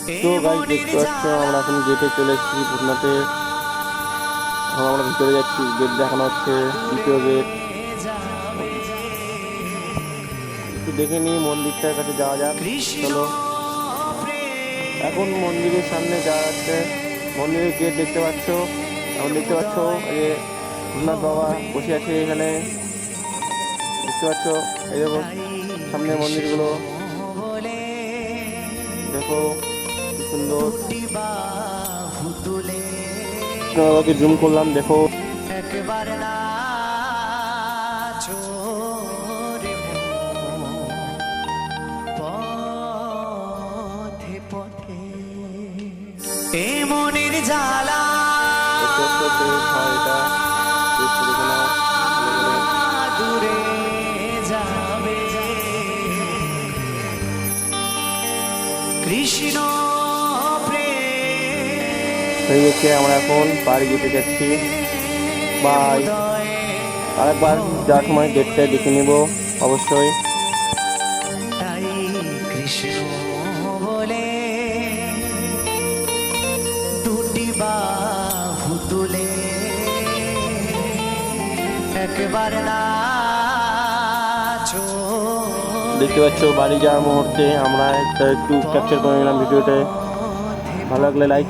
তো গাইস দেখতে পাচ্ছ আমরা এখন গেটে চলে এসেছি ভূতনাথে। এখন আমরা ভিতরে যাচ্ছি, গেট দেখানো হচ্ছে, দ্বিতীয় গেট। একটু দেখে নিই মন্দিরটার কাছে যাওয়া যাক, চলো। এখন মন্দিরের সামনে যাওয়া যাচ্ছে, মন্দিরের গেট দেখতে পাচ্ছ। এখন দেখতে পাচ্ছ এই যে ভূতনাথ বাবা বসে আছে এখানে, দেখতে পাচ্ছ। এই দেখো সামনে মন্দিরগুলো, দেখো কি সুন্দর। বাবাকে জুম করলাম, দেখো। একবার না পথে পথে এ মনের জ্বালা দূরে যাবে যে কৃষ্ণ হয়ে গেছে। আমরা এখন বাড়ি যেতে যাচ্ছি, বাই। আরেকবার যাওয়ার সময় গেটটা দেখে নিব অবশ্যই। তাই কৃষ্ণ বলে দুটি বাহু তুলে একবার নাচো। দেখতে পাচ্ছ বাড়ি যাওয়ার মুহূর্তে আমরা একটু ক্যাপচার করে নিলাম ভিডিওতে। ভালো লাগলে লাইক